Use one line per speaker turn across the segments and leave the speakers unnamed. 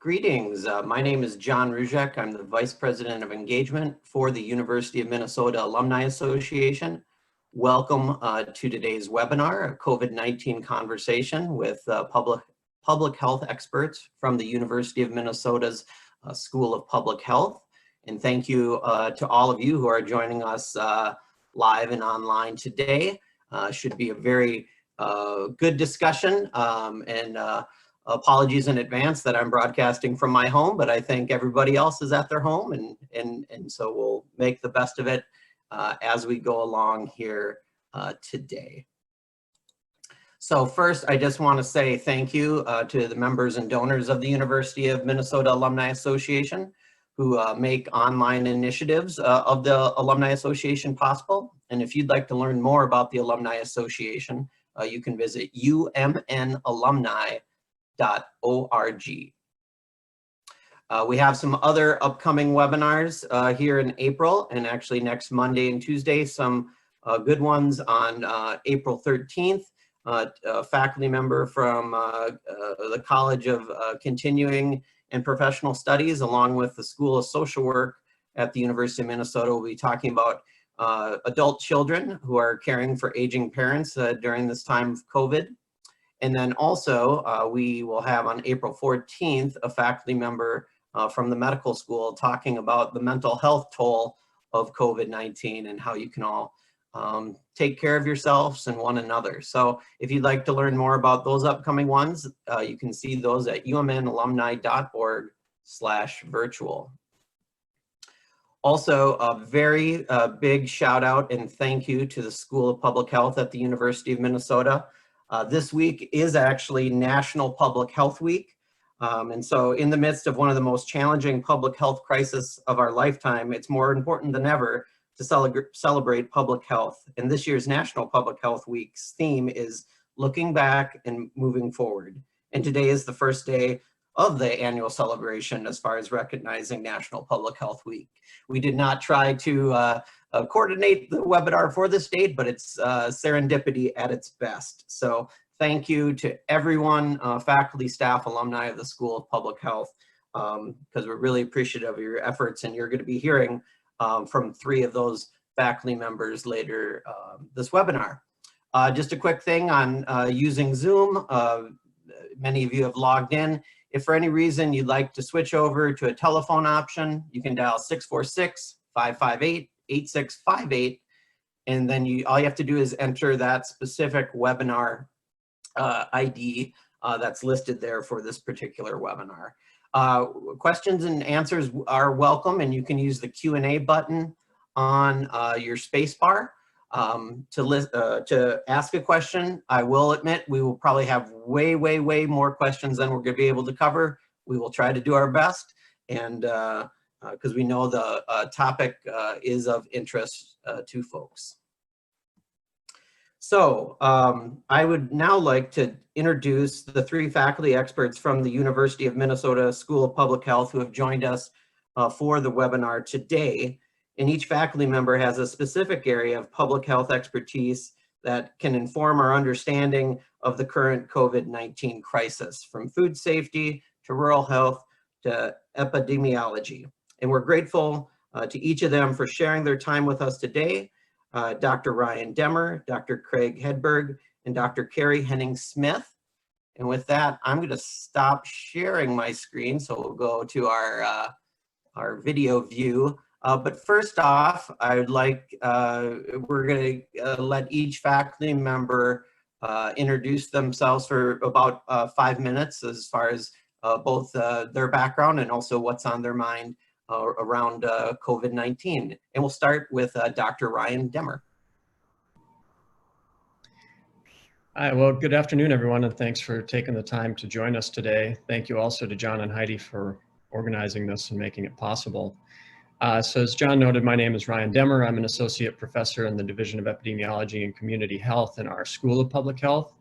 Greetings. My name is John Ruzek. I'm the Vice President of Engagement for the University of Minnesota Alumni Association. Welcome to today's webinar, a COVID-19 conversation with public health experts from the University of Minnesota's School of Public Health. And thank you to all of you who are joining us live and online today. Should be a very good discussion, and apologies in advance that I'm broadcasting from my home, but I think everybody else is at their home, and so we'll make the best of it as we go along here today. So first, I just want to say thank you to the members and donors of the University of Minnesota Alumni Association who make online initiatives of the Alumni Association possible. And if you'd like to learn more about the Alumni Association, you can visit umnalumni.org. We have some other upcoming webinars here in April, and actually next Monday and Tuesday, some good ones on April 13th. A faculty member from the College of Continuing and Professional Studies, along with the School of Social Work at the University of Minnesota, will be talking about adult children who are caring for aging parents during this time of COVID. And then also, we will have on April 14th, a faculty member from the medical school talking about the mental health toll of COVID-19 and how you can all take care of yourselves and one another. So if you'd like to learn more about those upcoming ones, you can see those at umnalumni.org/virtual. Also, a very big shout out and thank you to the School of Public Health at the University of Minnesota. This week is actually National Public Health Week. And so in the midst of one of the most challenging public health crises of our lifetime, it's more important than ever to celebrate public health. And this year's National Public Health Week's theme is looking back and moving forward. And today is the first day of the annual celebration as far as recognizing National Public Health Week. We did not try to coordinate the webinar for this date, but it's serendipity at its best. So thank you to everyone, faculty, staff, alumni of the School of Public Health, because we're really appreciative of your efforts, and you're going to be hearing from 3 of those faculty members later this webinar. Just a quick thing on using Zoom. Many of you have logged in. If for any reason you'd like to switch over to a telephone option, you can dial 646-558-8658, and then all you have to do is enter that specific webinar ID that's listed there for this particular webinar. Questions and answers are welcome, and you can use the Q&A button on your space bar to ask a question. I will admit we will probably have way more questions than we're going to be able to cover. We will try to do our best, and because we know the topic is of interest to folks. So I would now like to introduce the 3 faculty experts from the University of Minnesota School of Public Health who have joined us for the webinar today. And each faculty member has a specific area of public health expertise that can inform our understanding of the current COVID-19 crisis, from food safety to rural health to epidemiology. And we're grateful to each of them for sharing their time with us today. Dr. Brian Demmer, Dr. Craig Hedberg, and Dr. Carrie Henning-Smith. And with that, I'm going to stop sharing my screen, so we'll go to our video view. But first off, I would like, we're going to let each faculty member introduce themselves for about 5 minutes as far as both their background and also what's on their mind around COVID-19. And we'll start with Dr. Brian Demmer.
Hi, well, good afternoon, everyone, and thanks for taking the time to join us today. Thank you also to John and Heidi for organizing this and making it possible. So as John noted, my name is Brian Demmer. I'm an associate professor in the Division of Epidemiology and Community Health in our School of Public Health.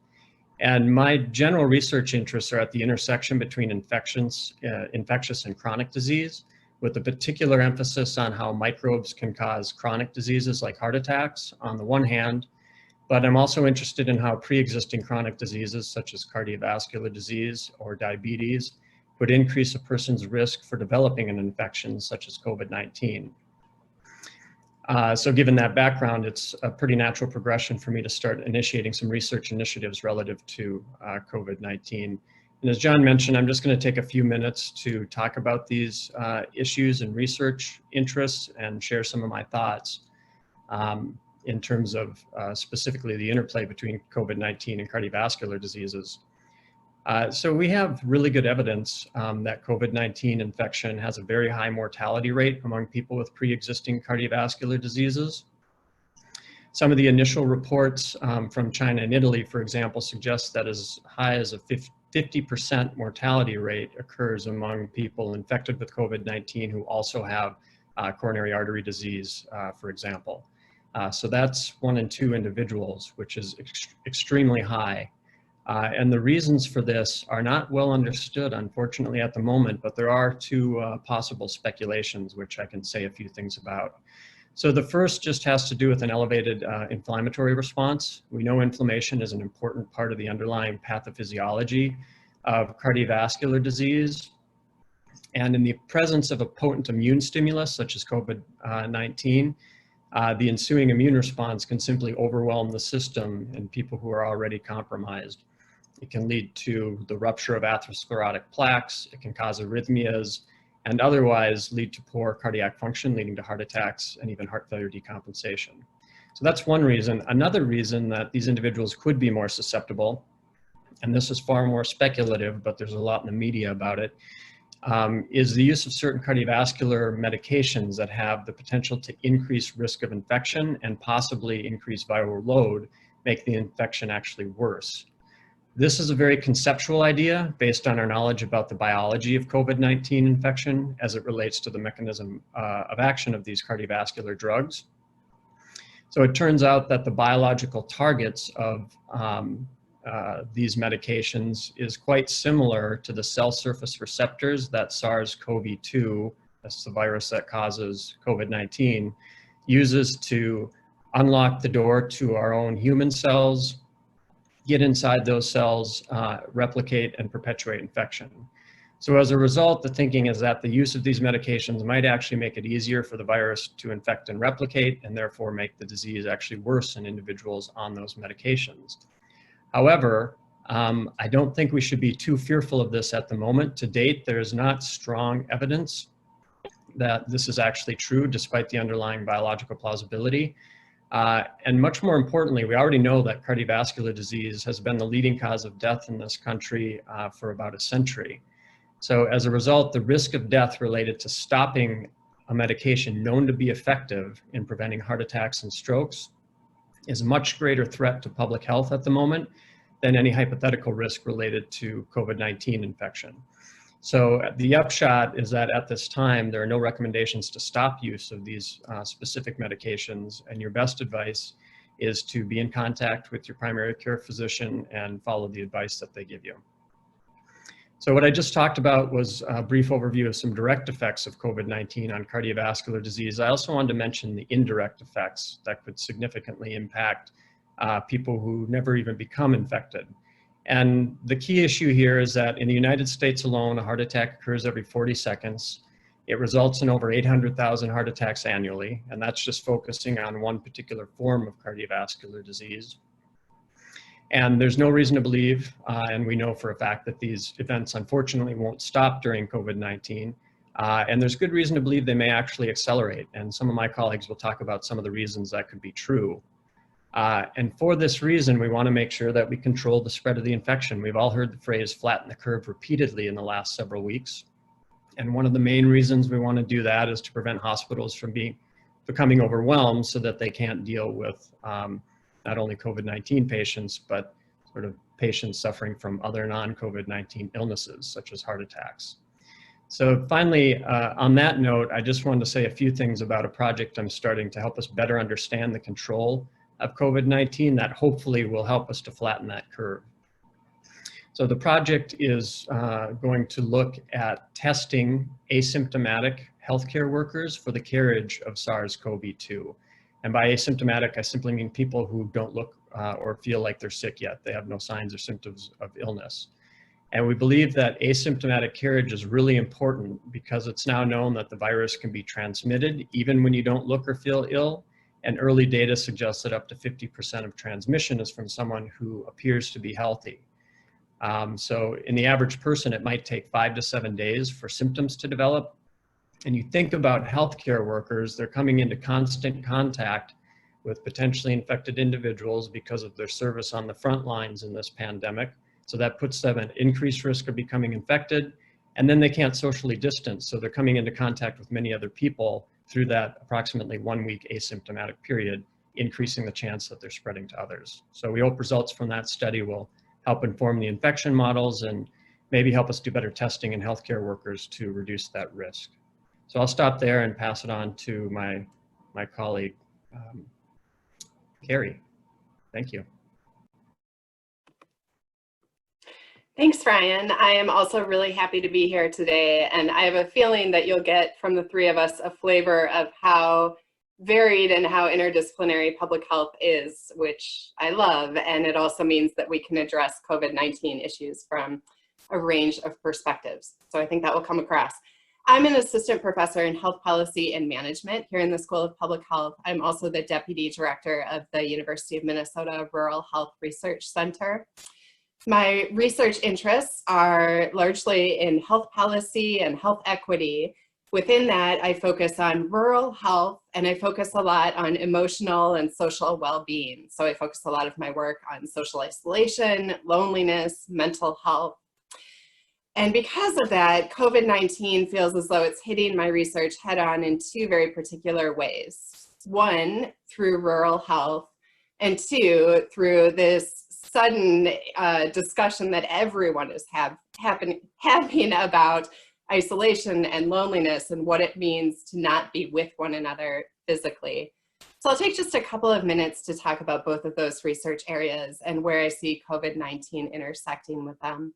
And my general research interests are at the intersection between infectious and chronic disease, with a particular emphasis on how microbes can cause chronic diseases like heart attacks on the one hand, but I'm also interested in how pre-existing chronic diseases such as cardiovascular disease or diabetes would increase a person's risk for developing an infection such as COVID-19. So given that background, it's a pretty natural progression for me to start initiating some research initiatives relative to COVID-19. And as John mentioned, I'm just going to take a few minutes to talk about these issues and research interests and share some of my thoughts in terms of specifically the interplay between COVID-19 and cardiovascular diseases. So we have really good evidence that COVID-19 infection has a very high mortality rate among people with pre-existing cardiovascular diseases. Some of the initial reports from China and Italy, for example, suggest that as high as a 50% mortality rate occurs among people infected with COVID-19 who also have coronary artery disease, for example. So that's 1 in 2 individuals, which is extremely high. And the reasons for this are not well understood, unfortunately, at the moment, but there are 2 possible speculations, which I can say a few things about. So the first just has to do with an elevated inflammatory response. We know inflammation is an important part of the underlying pathophysiology of cardiovascular disease. And in the presence of a potent immune stimulus, such as COVID-19, the ensuing immune response can simply overwhelm the system in people who are already compromised. It can lead to the rupture of atherosclerotic plaques, it can cause arrhythmias, and otherwise lead to poor cardiac function, leading to heart attacks and even heart failure decompensation. So that's one reason. Another reason that these individuals could be more susceptible, and this is far more speculative, but there's a lot in the media about it, is the use of certain cardiovascular medications that have the potential to increase risk of infection and possibly increase viral load, make the infection actually worse. This is a very conceptual idea based on our knowledge about the biology of COVID-19 infection as it relates to the mechanism of action of these cardiovascular drugs. So it turns out that the biological targets of these medications is quite similar to the cell surface receptors that SARS-CoV-2, that's the virus that causes COVID-19, uses to unlock the door to our own human cells, get inside those cells, replicate and perpetuate infection. So as a result, the thinking is that the use of these medications might actually make it easier for the virus to infect and replicate, and therefore make the disease actually worse in individuals on those medications. However, I don't think we should be too fearful of this at the moment. To date, there is not strong evidence that this is actually true, despite the underlying biological plausibility. And much more importantly, we already know that cardiovascular disease has been the leading cause of death in this country for about a century. So as a result, the risk of death related to stopping a medication known to be effective in preventing heart attacks and strokes is a much greater threat to public health at the moment than any hypothetical risk related to COVID-19 infection. So the upshot is that at this time, there are no recommendations to stop use of these specific medications, and your best advice is to be in contact with your primary care physician and follow the advice that they give you. So what I just talked about was a brief overview of some direct effects of COVID-19 on cardiovascular disease. I also wanted to mention the indirect effects that could significantly impact people who never even become infected. And the key issue here is that in the United States alone, a heart attack occurs every 40 seconds. It results in over 800,000 heart attacks annually, and that's just focusing on one particular form of cardiovascular disease. And there's no reason to believe, and we know for a fact that these events unfortunately won't stop during COVID-19, and there's good reason to believe they may actually accelerate. And some of my colleagues will talk about some of the reasons that could be true. And for this reason, we want to make sure that we control the spread of the infection. We've all heard the phrase flatten the curve repeatedly in the last several weeks. And one of the main reasons we want to do that is to prevent hospitals from becoming overwhelmed so that they can't deal with not only COVID-19 patients, but sort of patients suffering from other non-COVID-19 illnesses, such as heart attacks. So finally, on that note, I just wanted to say a few things about a project I'm starting to help us better understand the control of COVID-19 that hopefully will help us to flatten that curve. So the project is going to look at testing asymptomatic healthcare workers for the carriage of SARS-CoV-2. And by asymptomatic, I simply mean people who don't look or feel like they're sick yet. They have no signs or symptoms of illness. And we believe that asymptomatic carriage is really important because it's now known that the virus can be transmitted even when you don't look or feel ill. And early data suggests that up to 50% of transmission is from someone who appears to be healthy. So in the average person, it might take 5 to 7 days for symptoms to develop. And you think about healthcare workers, they're coming into constant contact with potentially infected individuals because of their service on the front lines in this pandemic. So that puts them at increased risk of becoming infected, and then they can't socially distance. So they're coming into contact with many other people through that approximately 1 week asymptomatic period, increasing the chance that they're spreading to others. So we hope results from that study will help inform the infection models and maybe help us do better testing in healthcare workers to reduce that risk. So I'll stop there and pass it on to my colleague, Carrie. Thank you.
Thanks, Brian. I am also really happy to be here today, and I have a feeling that you'll get from the three of us a flavor of how varied and how interdisciplinary public health is, which I love, and it also means that we can address COVID-19 issues from a range of perspectives. So I think that will come across. I'm an assistant professor in health policy and management here in the School of Public Health. I'm also the deputy director of the University of Minnesota Rural Health Research Center. My research interests are largely in health policy and health equity. Within that, I focus on rural health, and I focus a lot on emotional and social well-being. So I focus a lot of my work on social isolation, loneliness, mental health. And because of that, COVID-19 feels as though it's hitting my research head-on in two very particular ways. One, through rural health, and two, through this sudden discussion that everyone is having about isolation and loneliness and what it means to not be with one another physically. So I'll take just a couple of minutes to talk about both of those research areas and where I see COVID-19 intersecting with them.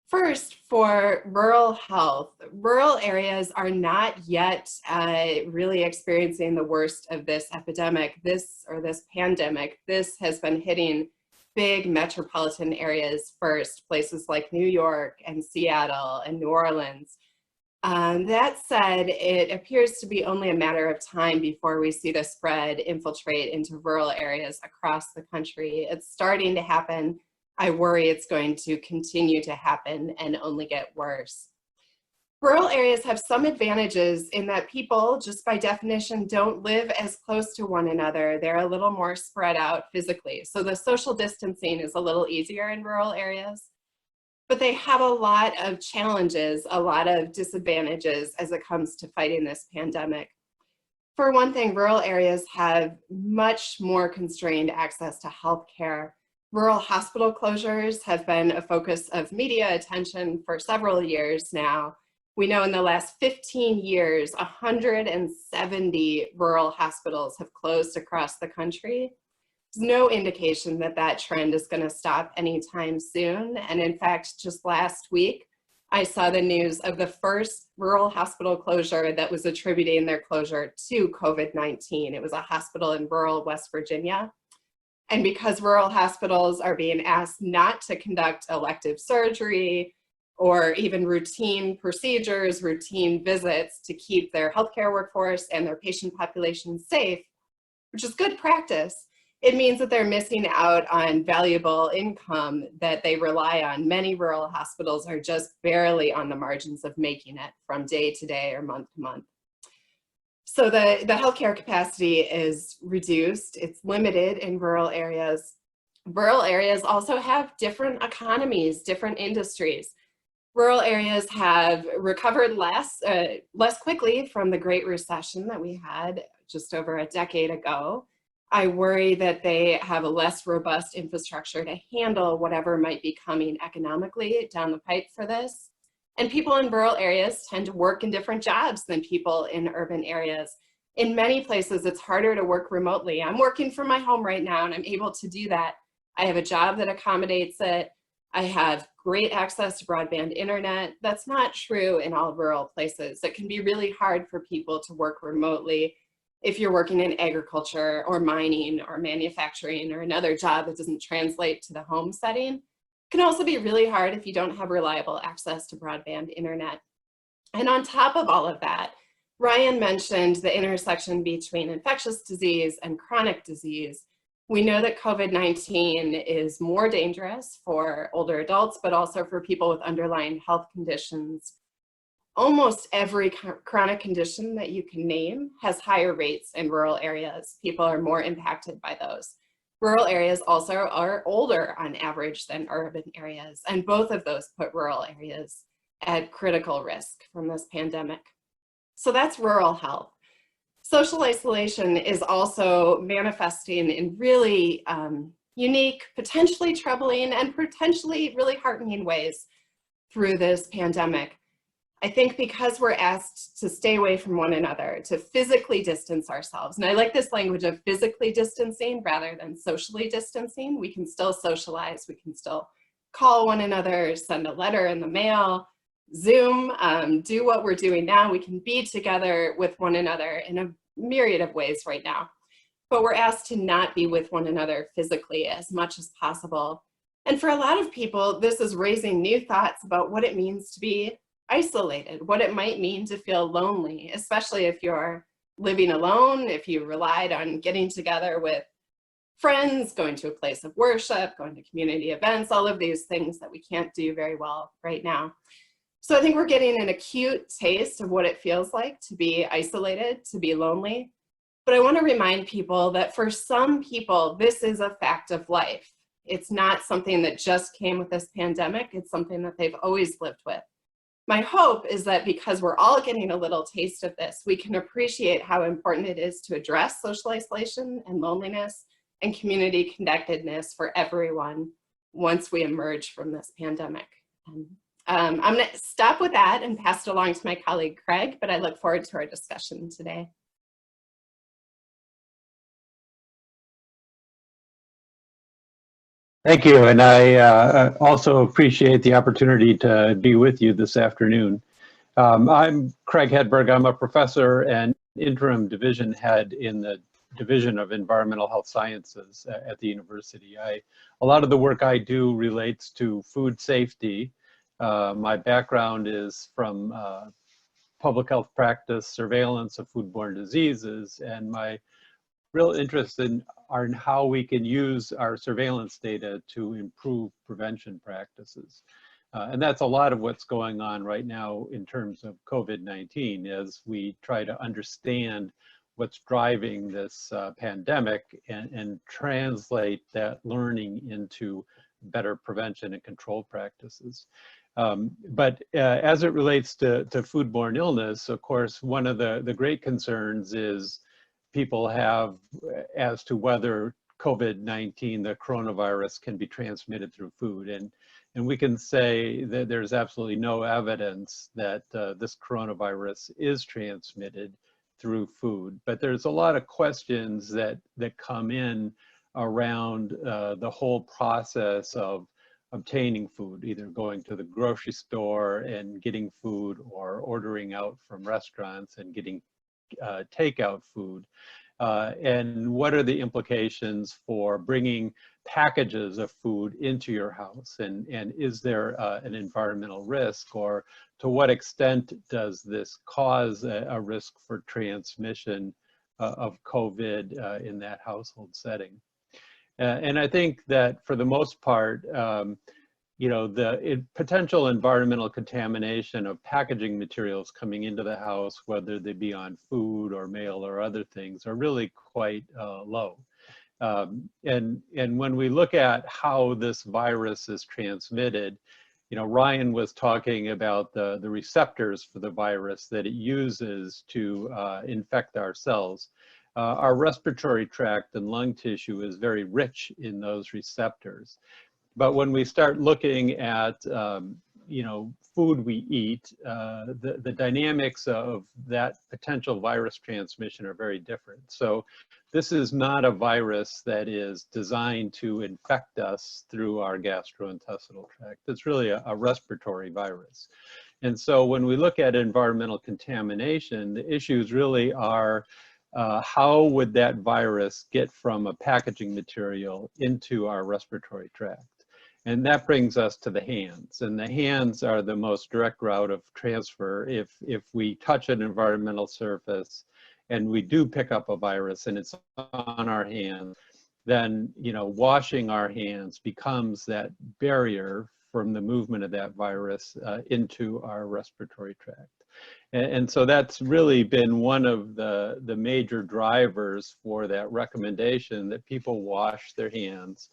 First, for rural health, rural areas are not yet really experiencing the worst of this epidemic, this pandemic. This has been hitting big metropolitan areas first, places like New York and Seattle and New Orleans. That said, it appears to be only a matter of time before we see the spread infiltrate into rural areas across the country. It's starting to happen. I worry it's going to continue to happen and only get worse. Rural areas have some advantages in that people, just by definition, don't live as close to one another. They're a little more spread out physically. So the social distancing is a little easier in rural areas, but they have a lot of challenges, a lot of disadvantages as it comes to fighting this pandemic. For one thing, rural areas have much more constrained access to health care. Rural hospital closures have been a focus of media attention for several years now. We know in the last 15 years, 170 rural hospitals have closed across the country. There's no indication that that trend is going to stop anytime soon. And in fact, just last week, I saw the news of the first rural hospital closure that was attributing their closure to COVID-19. It was a hospital in rural West Virginia. And because rural hospitals are being asked not to conduct elective surgery or even routine procedures, routine visits to keep their healthcare workforce and their patient population safe, which is good practice, it means that they're missing out on valuable income that they rely on. Many rural hospitals are just barely on the margins of making it from day to day or month to month. So the healthcare capacity is reduced, it's limited in rural areas. Rural areas also have different economies, different industries. Rural areas have recovered less quickly from the Great Recession that we had just over a decade ago. I worry that they have a less robust infrastructure to handle whatever might be coming economically down the pipe for this. And people in rural areas tend to work in different jobs than people in urban areas. In many places, it's harder to work remotely. I'm working from my home right now and I'm able to do that. I have a job that accommodates it. I have great access to broadband internet. That's not true in all rural places. It can be really hard for people to work remotely if you're working in agriculture or mining or manufacturing or another job that doesn't translate to the home setting. can also be really hard if you don't have reliable access to broadband internet. And on top of all of that, Ryan mentioned the intersection between infectious disease and chronic disease. We know that COVID-19 is more dangerous for older adults, but also for people with underlying health conditions. Almost every chronic condition that you can name has higher rates in rural areas. People are more impacted by those. Rural areas also are older on average than urban areas, and both of those put rural areas at critical risk from this pandemic. So that's rural health. Social isolation is also manifesting in really unique, potentially troubling, and potentially really heartening ways through this pandemic. I think because we're asked to stay away from one another, to physically distance ourselves, and I like this language of physically distancing rather than socially distancing. We can still socialize, we can still call one another, send a letter in the mail, Zoom, do what we're doing now. We can be together with one another in a myriad of ways right now, but we're asked to not be with one another physically as much as possible. And for a lot of people, this is raising new thoughts about what it means to be isolated, what it might mean to feel lonely, especially if you're living alone, if you relied on getting together with friends, going to a place of worship, going to community events, all of these things that we can't do very well right now. So I think we're getting an acute taste of what it feels like to be isolated, to be lonely. But I want to remind people that for some people, this is a fact of life. It's not something that just came with this pandemic. It's something that they've always lived with. My hope is that because we're all getting a little taste of this, we can appreciate how important it is to address social isolation and loneliness and community connectedness for everyone once we emerge from this pandemic. I'm going to stop with that and pass it along to my colleague Craig, but I look forward to our discussion today.
Thank you, and I also appreciate the opportunity to be with you this afternoon. I'm Craig Hedberg. I'm a professor and interim division head in the Division of Environmental Health Sciences at the university. A lot of the work I do relates to food safety. My background is from public health practice, surveillance of foodborne diseases, and my real interest are in how we can use our surveillance data to improve prevention practices. And that's a lot of what's going on right now in terms of COVID-19 as we try to understand what's driving this pandemic and translate that learning into better prevention and control practices. But as it relates to foodborne illness, of course, one of the great concerns is people have as to whether COVID-19, the coronavirus, can be transmitted through food. And we can say that there's absolutely no evidence that this coronavirus is transmitted through food. But there's a lot of questions that come in around the whole process of obtaining food, either going to the grocery store and getting food or ordering out from restaurants and getting takeout food. And what are the implications for bringing packages of food into your house? And is there an environmental risk, or to what extent does this cause a risk for transmission of COVID in that household setting? And I think that for the most part, you know, the potential environmental contamination of packaging materials coming into the house, whether they be on food or mail or other things, are really quite low. And when we look at how this virus is transmitted, you know, Ryan was talking about the receptors for the virus that it uses to infect our cells. Our respiratory tract and lung tissue is very rich in those receptors. But when we start looking at, you know, food we eat, the dynamics of that potential virus transmission are very different. So this is not a virus that is designed to infect us through our gastrointestinal tract. It's really a respiratory virus. And so when we look at environmental contamination, the issues really are how would that virus get from a packaging material into our respiratory tract? And that brings us to the hands. And the hands are the most direct route of transfer. If we touch an environmental surface and we do pick up a virus and it's on our hands, then, you know, washing our hands becomes that barrier from the movement of that virus into our respiratory tract. And so that's really been one of the major drivers for that recommendation that people wash their hands.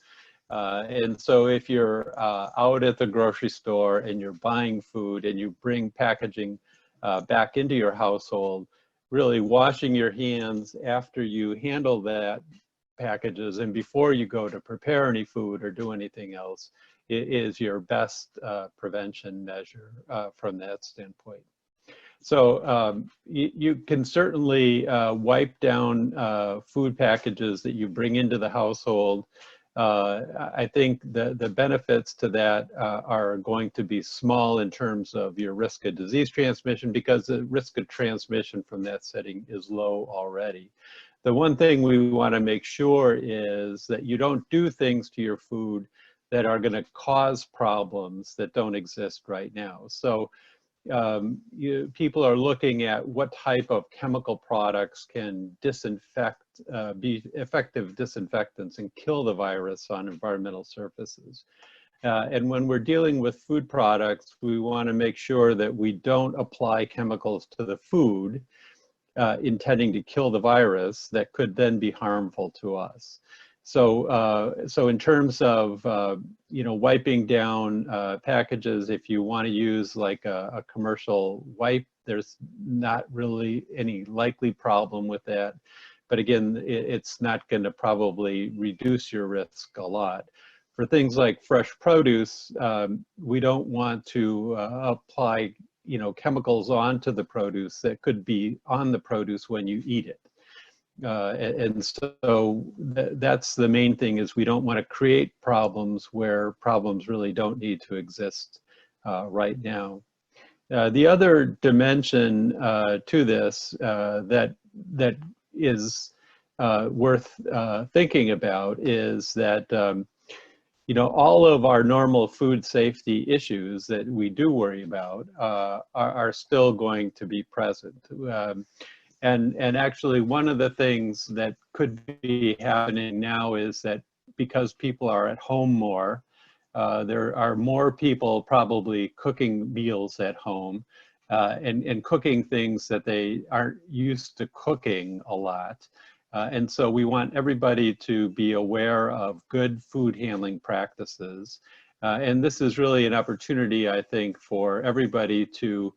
And so if you're out at the grocery store and you're buying food and you bring packaging back into your household, really washing your hands after you handle that packages and before you go to prepare any food or do anything else is your best prevention measure from that standpoint. So you can certainly wipe down food packages that you bring into the household. I think the benefits to that are going to be small in terms of your risk of disease transmission, because the risk of transmission from that setting is low already. The one thing we want to make sure is that you don't do things to your food that are going to cause problems that don't exist right now. So people are looking at what type of chemical products can disinfect, be effective disinfectants and kill the virus on environmental surfaces. And when we're dealing with food products, we want to make sure that we don't apply chemicals to the food intending to kill the virus that could then be harmful to us. So, so in terms of, you know, wiping down packages, if you want to use like a commercial wipe, there's not really any likely problem with that. But again, it's not going to probably reduce your risk a lot. For things like fresh produce, we don't want to apply, you know, chemicals onto the produce that could be on the produce when you eat it. And so that's the main thing, is we don't want to create problems where problems really don't need to exist right now. The other dimension to this that is worth thinking about is that you know, all of our normal food safety issues that we do worry about are still going to be present. And actually, one of the things that could be happening now is that because people are at home more, there are more people probably cooking meals at home and cooking things that they aren't used to cooking a lot. And so we want everybody to be aware of good food handling practices. And this is really an opportunity, I think, for everybody to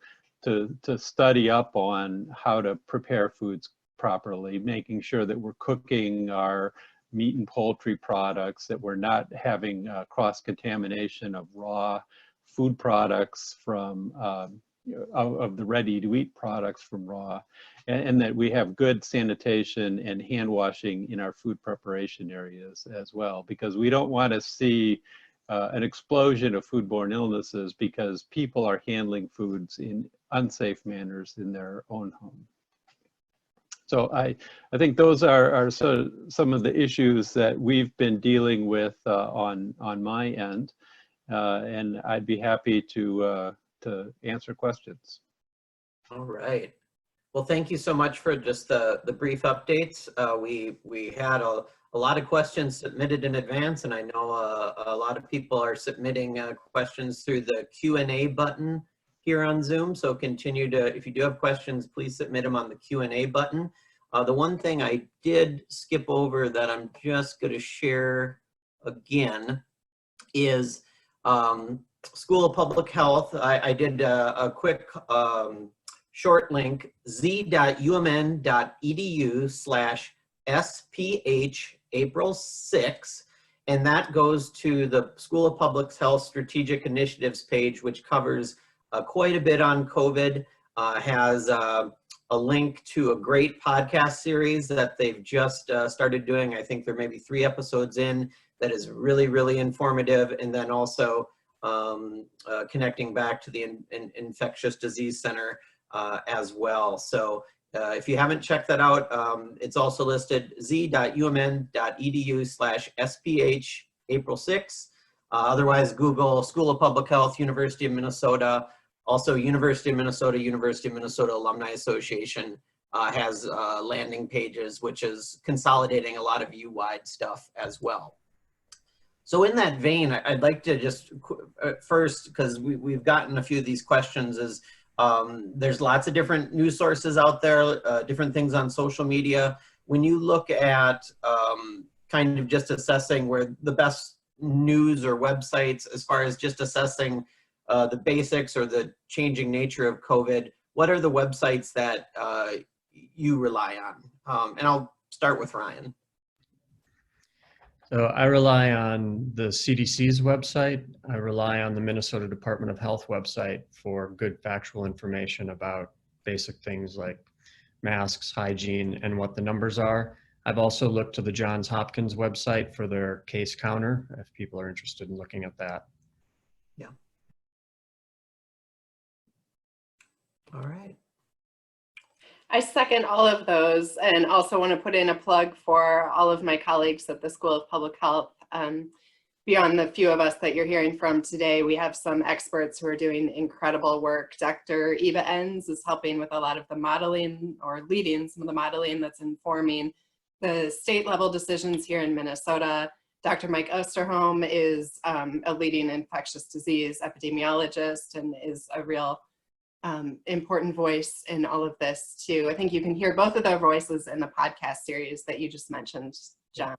study up on how to prepare foods properly, making sure that we're cooking our meat and poultry products, that we're not having cross-contamination of raw food products from of the ready-to-eat products from raw, and that we have good sanitation and hand washing in our food preparation areas as well, because we don't want to see an explosion of foodborne illnesses because people are handling foods in unsafe manners in their own home. So I think those are some of the issues that we've been dealing with on my end, and I'd be happy to answer questions.
All right. Well, thank you so much for just the brief updates. We had a lot of questions submitted in advance, and I know a lot of people are submitting questions through the Q&A button here on Zoom. So continue to, if you do have questions, please submit them on the Q&A button. The one thing I did skip over that I'm just going to share again is School of Public Health. I did a quick short link, z.umn.edu/SPH April 6, and that goes to the School of Public Health Strategic Initiatives page, which covers quite a bit on COVID, has a link to a great podcast series that they've just started doing. I think there may be 3 episodes in, that is really, really informative, and then also connecting back to the Infectious Disease Center as well. So if you haven't checked that out, it's also listed z.umn.edu/SPH April 6. Otherwise, Google School of Public Health, University of Minnesota, also University of Minnesota Alumni Association has landing pages, which is consolidating a lot of U-wide stuff as well. So in that vein, I'd like to just first, because we've gotten a few of these questions, is there's lots of different news sources out there, different things on social media. When you look at kind of just assessing where the best news or websites, as far as just assessing the basics or the changing nature of COVID, what are the websites that you rely on? And I'll start with Ryan.
So I rely on the CDC's website. I rely on the Minnesota Department of Health website for good factual information about basic things like masks, hygiene, and what the numbers are. I've also looked to the Johns Hopkins website for their case counter, if people are interested in looking at that.
Yeah. All right.
I second all of those, and also want to put in a plug for all of my colleagues at the School of Public Health. Beyond the few of us that you're hearing from today, we have some experts who are doing incredible work. Dr. Eva Enns is helping with a lot of the modeling, or leading some of the modeling that's informing the state level decisions here in Minnesota. Dr. Mike Osterholm is a leading infectious disease epidemiologist and is a real important voice in all of this too. I think you can hear both of their voices in the podcast series that you just mentioned, John.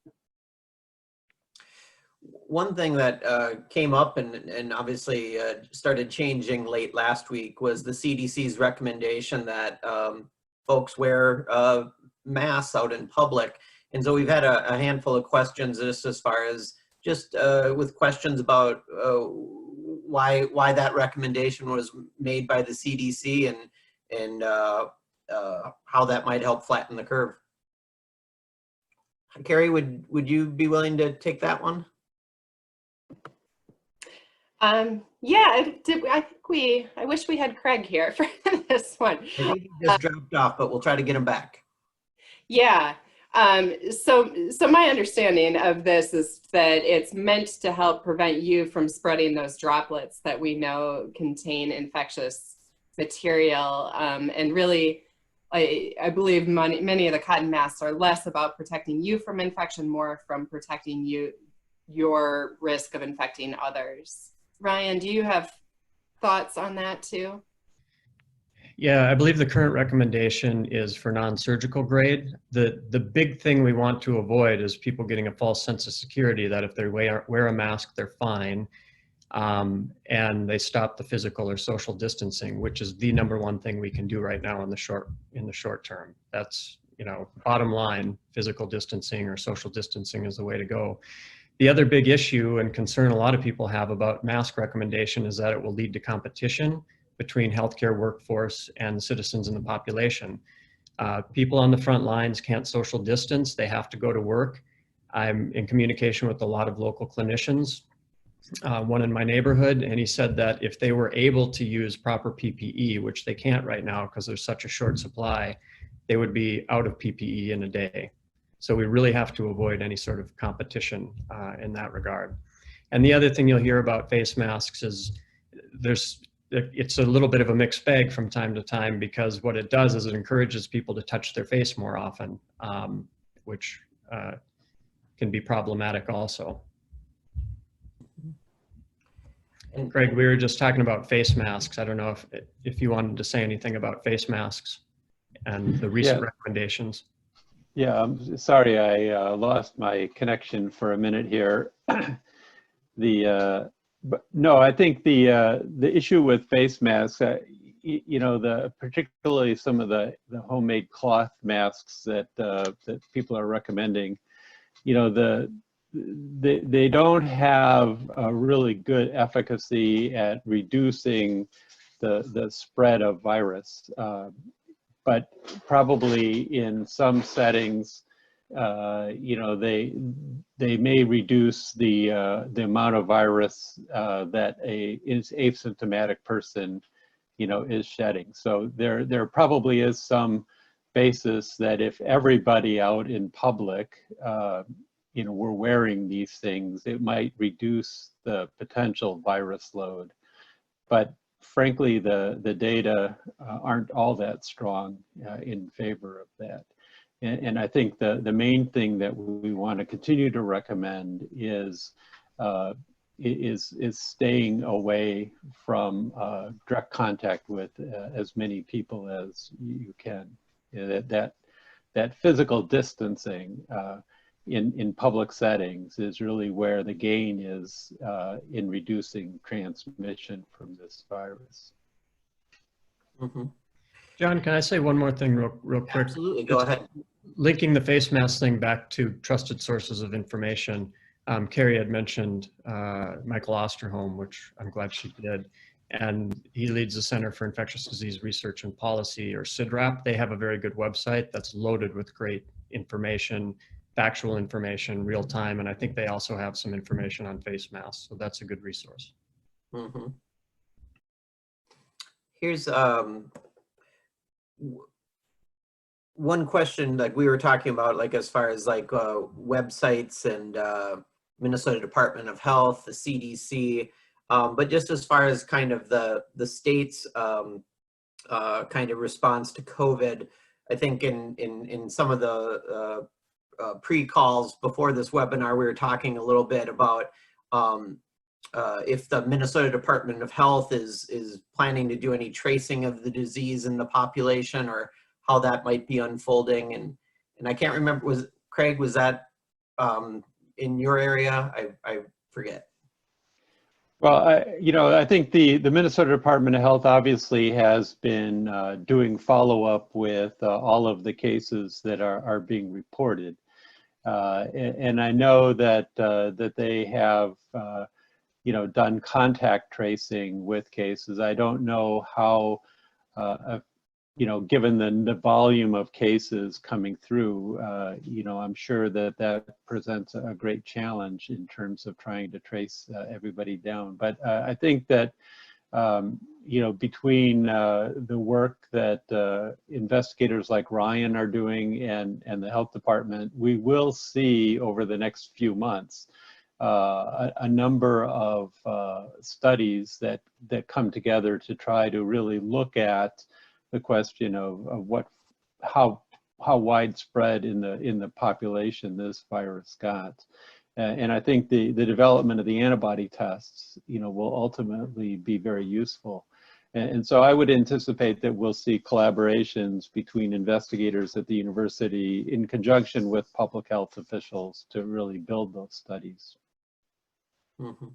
One thing that came up and obviously started changing late last week was the CDC's recommendation that folks wear masks out in public. And so we've had a handful of questions just as far as just with questions about why that recommendation was made by the CDC and how that might help flatten the curve. Carrie, would you be willing to take that one?
Yeah, I wish we had Craig here for this one.
I think he just dropped off, but we'll try to get him back.
Yeah. So my understanding of this is that it's meant to help prevent you from spreading those droplets that we know contain infectious material. And really, I believe many of the cotton masks are less about protecting you from infection, more from protecting your risk of infecting others. Ryan, do you have thoughts on that too?
Yeah, I believe the current recommendation is for non-surgical grade. The big thing we want to avoid is people getting a false sense of security that if they wear a mask, they're fine, and they stop the physical or social distancing, which is the #1 thing we can do right now in the short term. That's, bottom line, physical distancing or social distancing is the way to go. The other big issue and concern a lot of people have about mask recommendation is that it will lead to competition between healthcare workforce and citizens in the population. People on the front lines can't social distance. They have to go to work. I'm in communication with a lot of local clinicians, one in my neighborhood, and he said that if they were able to use proper PPE, which they can't right now because there's such a short supply, they would be out of PPE in a day. So we really have to avoid any sort of competition in that regard. And the other thing you'll hear about face masks is it's a little bit of a mixed bag from time to time, because what it does is it encourages people to touch their face more often, which can be problematic also. And Craig, we were just talking about face masks. I don't know if you wanted to say anything about face masks and the recent recommendations.
Yeah, I'm sorry I lost my connection for a minute here. But no, I think the issue with face masks, particularly some of the homemade cloth masks that people are recommending, they don't have a really good efficacy at reducing the spread of virus, but probably in some settings, they may reduce the amount of virus that a asymptomatic person, is shedding. So there probably is some basis that if everybody out in public we're wearing these things, it might reduce the potential virus load. But frankly, the data aren't all that strong in favor of that. And I think the main thing that we want to continue to recommend is staying away from direct contact with as many people as you can. That physical distancing in public settings is really where the gain is in reducing transmission from this virus.
Mm-hmm.
John, can I say one more thing real quick?
Absolutely, go ahead.
Linking the face mask thing back to trusted sources of information. Carrie had mentioned Michael Osterholm, which I'm glad she did. And he leads the Center for Infectious Disease Research and Policy, or CIDRAP. They have a very good website that's loaded with great information, factual information, real time. And I think they also have some information on face masks. So that's a good resource.
Mm-hmm. Here's one question that we were talking about, like as far as like websites and Minnesota Department of Health, the CDC, but just as far as kind of the state's kind of response to COVID, I think in some of the pre-calls before this webinar, we were talking a little bit about if the Minnesota Department of Health is planning to do any tracing of the disease in the population, or how that might be unfolding. And I can't remember, Craig, was that in your area? I forget.
Well, I think the Minnesota Department of Health obviously has been doing follow-up with all of the cases that are being reported. And I know that they have done contact tracing with cases. I don't know how, given the volume of cases coming through, I'm sure that presents a great challenge in terms of trying to trace everybody down. But I think that, between the work that investigators like Ryan are doing and the health department, we will see over the next few months a number of studies that come together to try to really look at the question of how widespread in the population this virus got. And I think the development of the antibody tests, will ultimately be very useful. And so I would anticipate that we'll see collaborations between investigators at the university in conjunction with public health officials to really build those studies.
Mm-hmm.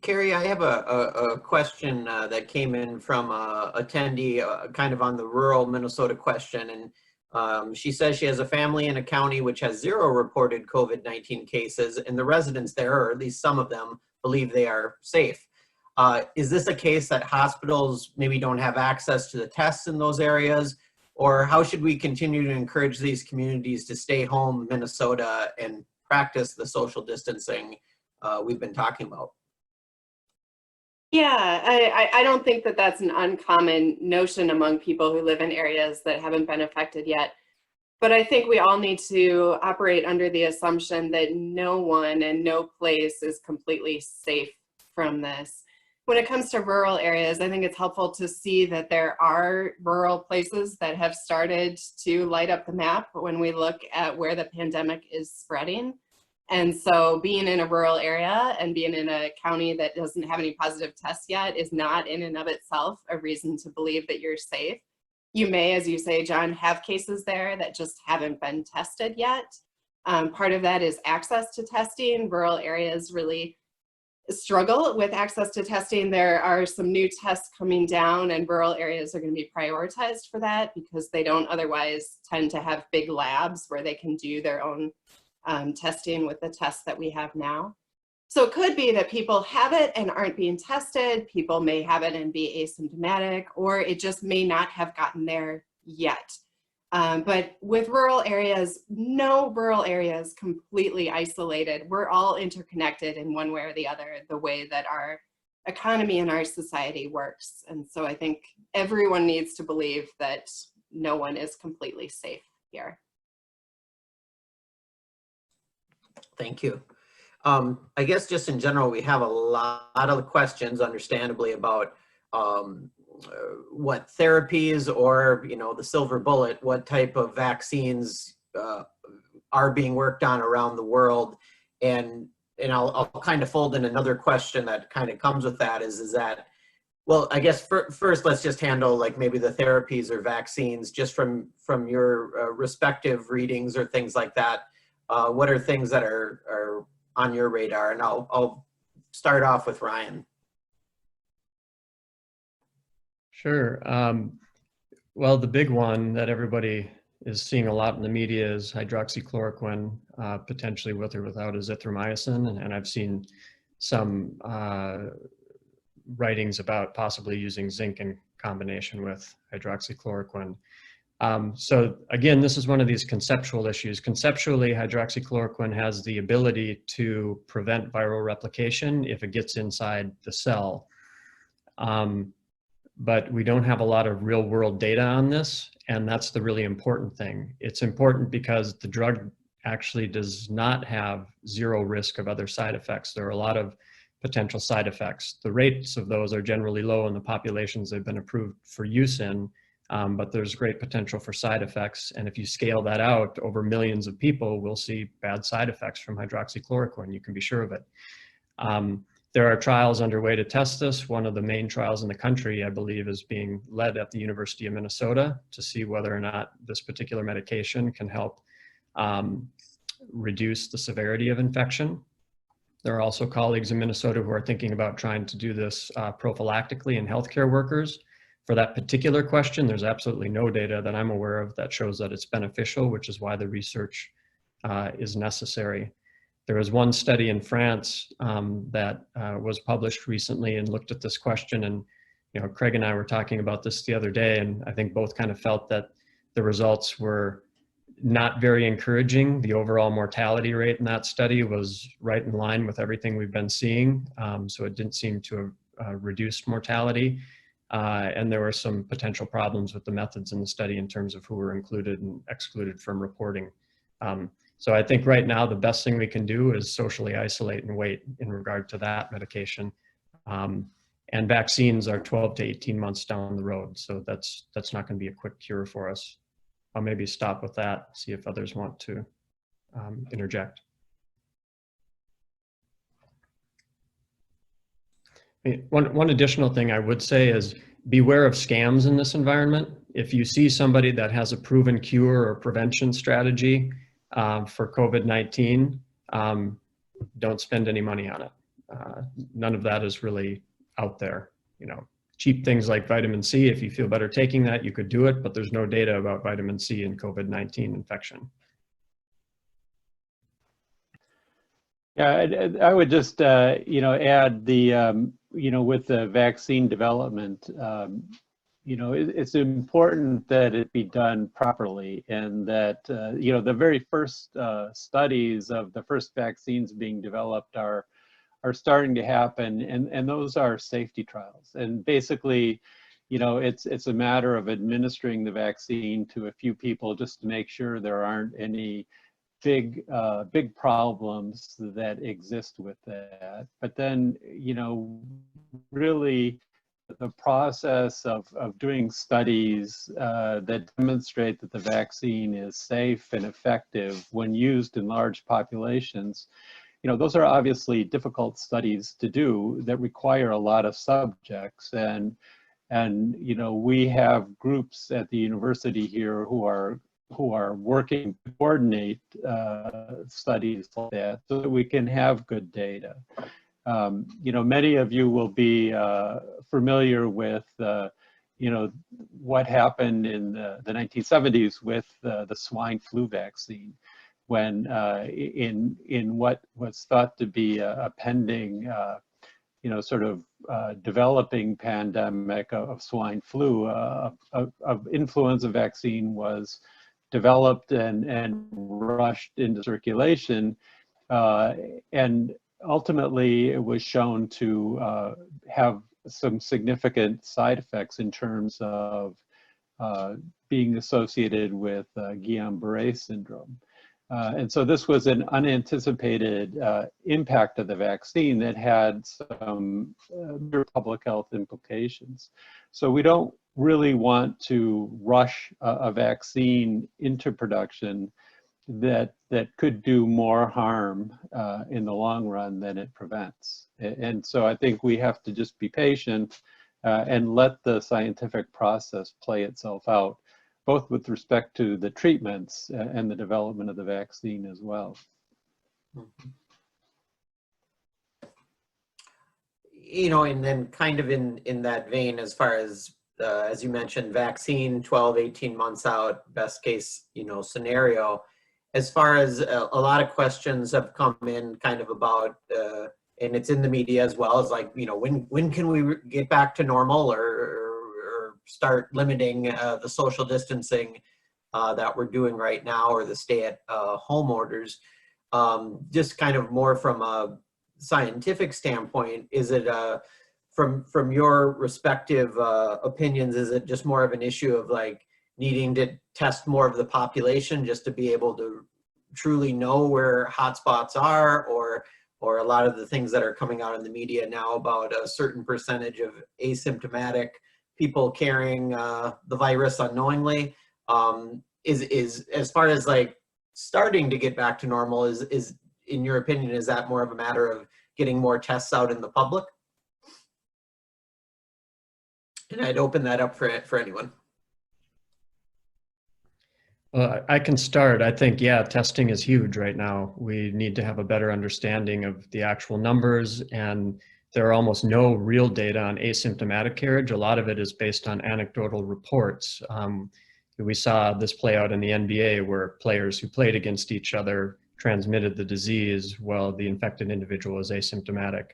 Carrie, I have a question that came in from an attendee kind of on the rural Minnesota question. And she says she has a family in a county which has 0 reported COVID-19 cases, and the residents there, or at least some of them, believe they are safe. Is this a case that hospitals maybe don't have access to the tests in those areas? Or how should we continue to encourage these communities to stay home, Minnesota, and practice the social distancing we've been talking about?
Yeah, I don't think that that's an uncommon notion among people who live in areas that haven't been affected yet. But I think we all need to operate under the assumption that no one and no place is completely safe from this. When it comes to rural areas, I think it's helpful to see that there are rural places that have started to light up the map when we look at where the pandemic is spreading. And so being in a rural area and being in a county that doesn't have any positive tests yet is not in and of itself a reason to believe that you're safe. You may, as you say, John, have cases there that just haven't been tested yet. Part of that is access to testing. Rural areas really struggle with access to testing. There are some new tests coming down, and rural areas are going to be prioritized for that because they don't otherwise tend to have big labs where they can do their own testing with the tests that we have now. So it could be that people have it and aren't being tested. People may have it and be asymptomatic, or it just may not have gotten there yet. But with rural areas, no rural area is completely isolated. We're all interconnected in one way or the other, the way that our economy and our society works. And so I think everyone needs to believe that no one is completely safe here.
Thank you. I guess just in general, we have a lot of questions, understandably, about what therapies or, the silver bullet, what type of vaccines are being worked on around the world. And I'll kind of fold in another question that kind of comes with that is that, well, I guess first let's just handle like maybe the therapies or vaccines just from your respective readings or things like that. What are things that are on your radar? And I'll start off with Ryan.
Sure. Well, the big one that everybody is seeing a lot in the media is hydroxychloroquine, potentially with or without azithromycin. And I've seen some writings about possibly using zinc in combination with hydroxychloroquine. So again, this is one of these conceptual issues. Conceptually, hydroxychloroquine has the ability to prevent viral replication if it gets inside the cell. But we don't have a lot of real world data on this, and that's the really important thing. It's important because the drug actually does not have zero risk of other side effects. There are a lot of potential side effects. The rates of those are generally low in the populations they've been approved for use in, but there's great potential for side effects. And if you scale that out over millions of people, we'll see bad side effects from hydroxychloroquine, you can be sure of it. There are trials underway to test this. One of the main trials in the country, I believe, is being led at the University of Minnesota to see whether or not this particular medication can help reduce the severity of infection. There are also colleagues in Minnesota who are thinking about trying to do this prophylactically in healthcare workers. For that particular question, there's absolutely no data that I'm aware of that shows that it's beneficial, which is why the research is necessary. There was one study in France that was published recently and looked at this question, and Craig and I were talking about this the other day, and I think both kind of felt that the results were not very encouraging. The overall mortality rate in that study was right in line with everything we've been seeing, so it didn't seem to have reduced mortality, and there were some potential problems with the methods in the study in terms of who were included and excluded from reporting. So I think right now the best thing we can do is socially isolate and wait in regard to that medication. And vaccines are 12 to 18 months down the road, so that's not going to be a quick cure for us. I'll maybe stop with that, see if others want to interject. One additional thing I would say is beware of scams in this environment. If you see somebody that has a proven cure or prevention strategy for COVID-19, don't spend any money on it. None of that is really out there. Cheap things like vitamin C, if you feel better taking that, you could do it, but there's no data about vitamin C in COVID-19 infection.
Yeah, I would just, add the, with the vaccine development, it's important that it be done properly, and that, the very first studies of the first vaccines being developed are starting to happen, and those are safety trials. And basically, it's a matter of administering the vaccine to a few people just to make sure there aren't any big problems that exist with that. But then, really the process of doing studies that demonstrate that the vaccine is safe and effective when used in large populations, those are obviously difficult studies to do that require a lot of subjects. And we have groups at the university here who are working to coordinate studies like that so that we can have good data. Many of you will be familiar with what happened in the 1970s with the swine flu vaccine, when in what was thought to be a pending developing pandemic of swine flu, of influenza vaccine was developed and rushed into circulation, and ultimately it was shown to have some significant side effects in terms of being associated with Guillain-Barré syndrome. And so this was an unanticipated impact of the vaccine that had some public health implications. So we don't really want to rush a vaccine into production that could do more harm in the long run than it prevents. And so I think we have to just be patient and let the scientific process play itself out, both with respect to the treatments and the development of the vaccine as well.
You know, and then kind of in that vein, as far as you mentioned, vaccine 12, 18 months out, best case, you know, scenario. As far as a lot of questions have come in kind of about, and it's in the media as well, as like, you know, when can we get back to normal or start limiting the social distancing that we're doing right now, or the stay at home orders. Just kind of more from a scientific standpoint, is it from your respective opinions, is it just more of an issue of like needing to test more of the population just to be able to truly know where hotspots are, or a lot of the things that are coming out in the media now about a certain percentage of asymptomatic people carrying the virus unknowingly? Is as far as like starting to get back to normal, is in your opinion, is that more of a matter of getting more tests out in the public? And I'd open that up for anyone.
Well, I can start. I think, yeah, testing is huge right now. We need to have a better understanding of the actual numbers, and there are almost no real data on asymptomatic carriage. A lot of it is based on anecdotal reports. We saw this play out in the NBA, where players who played against each other transmitted the disease while the infected individual was asymptomatic.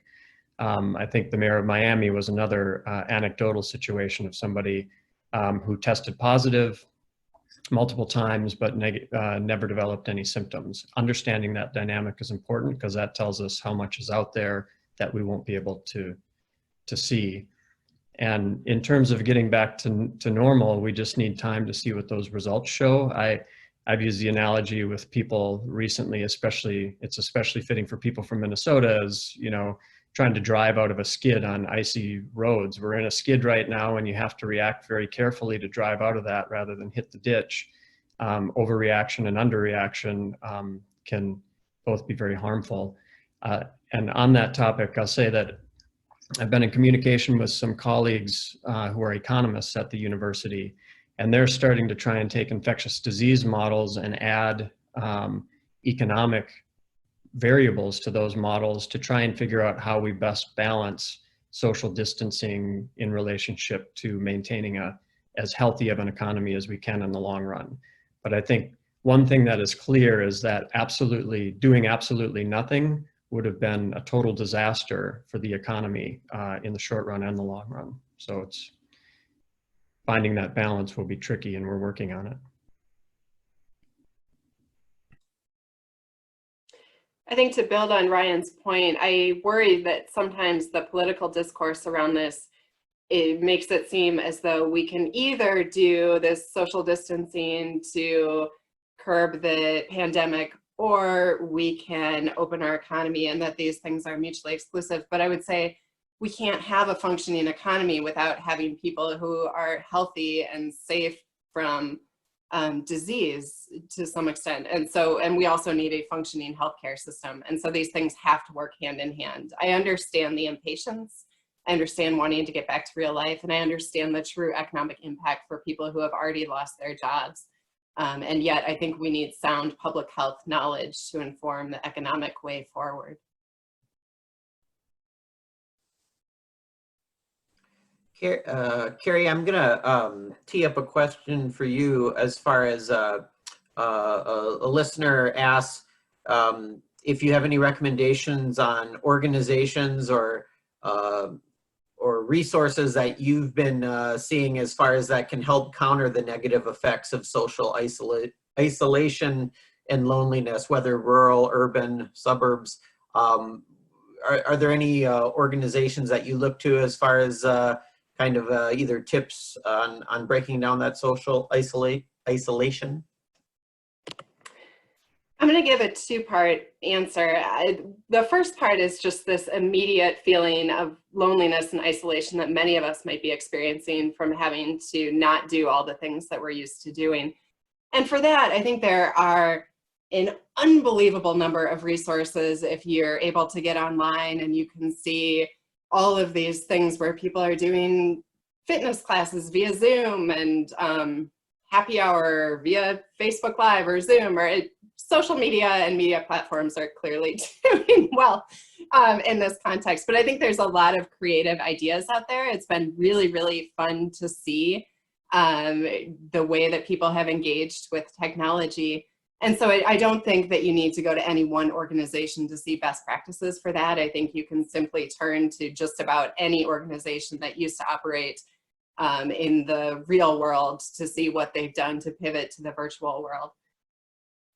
I think the mayor of Miami was another anecdotal situation of somebody who tested positive multiple times, but never developed any symptoms. Understanding that dynamic is important, because that tells us how much is out there that we won't be able to see. And in terms of getting back to normal, we just need time to see what those results show. I've used the analogy with people recently, it's especially fitting for people from Minnesota, as, you know, trying to drive out of a skid on icy roads. We're in a skid right now, and you have to react very carefully to drive out of that rather than hit the ditch. Overreaction and underreaction can both be very harmful. And on that topic, I'll say that I've been in communication with some colleagues who are economists at the university, and they're starting to try and take infectious disease models and add economic variables to those models to try and figure out how we best balance social distancing in relationship to maintaining as healthy of an economy as we can in the long run. But I think one thing that is clear is that doing absolutely nothing would have been a total disaster for the economy in the short run and the long run. So it's finding that balance will be tricky, and we're working on it.
I think to build on Ryan's point, I worry that sometimes the political discourse around this, it makes it seem as though we can either do this social distancing to curb the pandemic, or we can open our economy, and that these things are mutually exclusive. But I would say we can't have a functioning economy without having people who are healthy and safe from disease to some extent. And we also need a functioning healthcare system. And so these things have to work hand in hand. I understand the impatience. I understand wanting to get back to real life. And I understand the true economic impact for people who have already lost their jobs. And yet I think we need sound public health knowledge to inform the economic way forward.
Carrie, I'm gonna tee up a question for you, as far as a listener asks if you have any recommendations on organizations or resources that you've been seeing as far as that can help counter the negative effects of social isolation and loneliness, whether rural, urban, suburbs. Are there any organizations that you look to as far as kind of either tips on breaking down that social isolation?
I'm going to give a two-part answer. The first part is just this immediate feeling of loneliness and isolation that many of us might be experiencing from having to not do all the things that we're used to doing. And for that, I think there are an unbelievable number of resources if you're able to get online and you can see all of these things where people are doing fitness classes via Zoom and happy hour via Facebook Live or Zoom, or social media and media platforms are clearly doing well in this context. But I think there's a lot of creative ideas out there. It's been really, really fun to see the way that people have engaged with technology. And so I don't think that you need to go to any one organization to see best practices for that. I think you can simply turn to just about any organization that used to operate in the real world to see what they've done to pivot to the virtual world.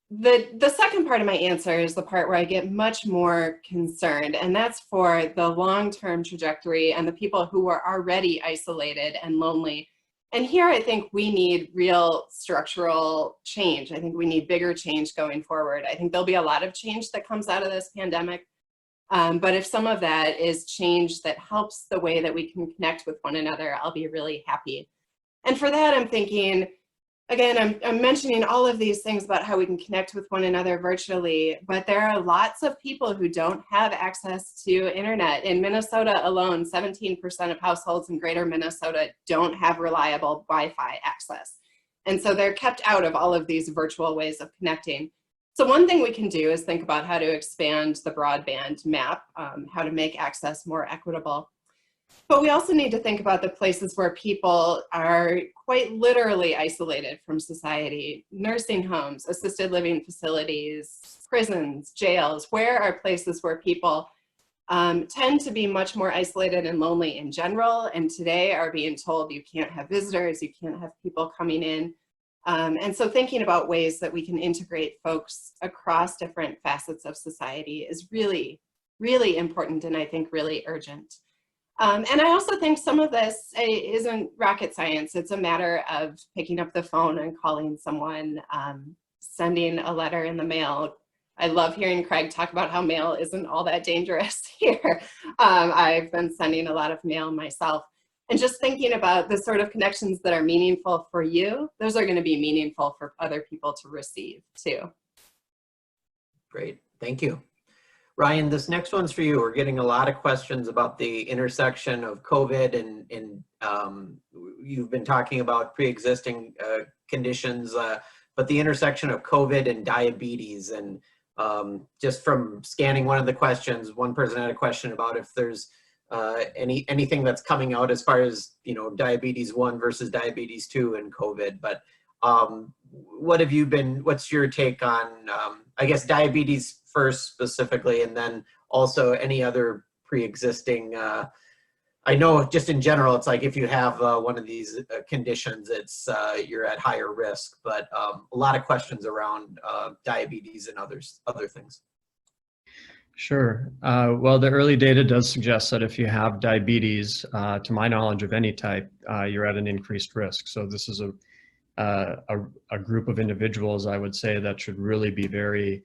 The second part of my answer is the part where I get much more concerned, and that's for the long-term trajectory and the people who are already isolated and lonely. And here I think we need real structural change. I think we need bigger change going forward. I think there'll be a lot of change that comes out of this pandemic. But if some of that is change that helps the way that we can connect with one another, I'll be really happy. And for that, I'm thinking, again, I'm mentioning all of these things about how we can connect with one another virtually, but there are lots of people who don't have access to internet. In Minnesota alone, 17% of households in greater Minnesota don't have reliable Wi-Fi access. And so they're kept out of all of these virtual ways of connecting. So one thing we can do is think about how to expand the broadband map, how to make access more equitable. But we also need to think about the places where people are quite literally isolated from society. Nursing homes, assisted living facilities, prisons, jails. Where are places where people tend to be much more isolated and lonely in general, and today are being told you can't have visitors, you can't have people coming in. And so thinking about ways that we can integrate folks across different facets of society is really, really important, and I think really urgent. And I also think some of this isn't rocket science. It's a matter of picking up the phone and calling someone, sending a letter in the mail. I love hearing Craig talk about how mail isn't all that dangerous here. I've been sending a lot of mail myself. And just thinking about the sort of connections that are meaningful for you, those are going to be meaningful for other people to receive too.
Great, thank you. Ryan, this next one's for you. We're getting a lot of questions about the intersection of COVID and you've been talking about pre-existing conditions, but the intersection of COVID and diabetes. And just from scanning one of the questions, one person had a question about if there's anything that's coming out as far as, diabetes 1 versus diabetes 2 and COVID. But what's your take on, I guess, diabetes first specifically, and then also any other pre-existing, I know just in general, it's like if you have one of these conditions, it's you're at higher risk, but a lot of questions around diabetes and other things.
Sure. Well, the early data does suggest that if you have diabetes, to my knowledge of any type, you're at an increased risk. So this is a group of individuals, I would say, that should really be very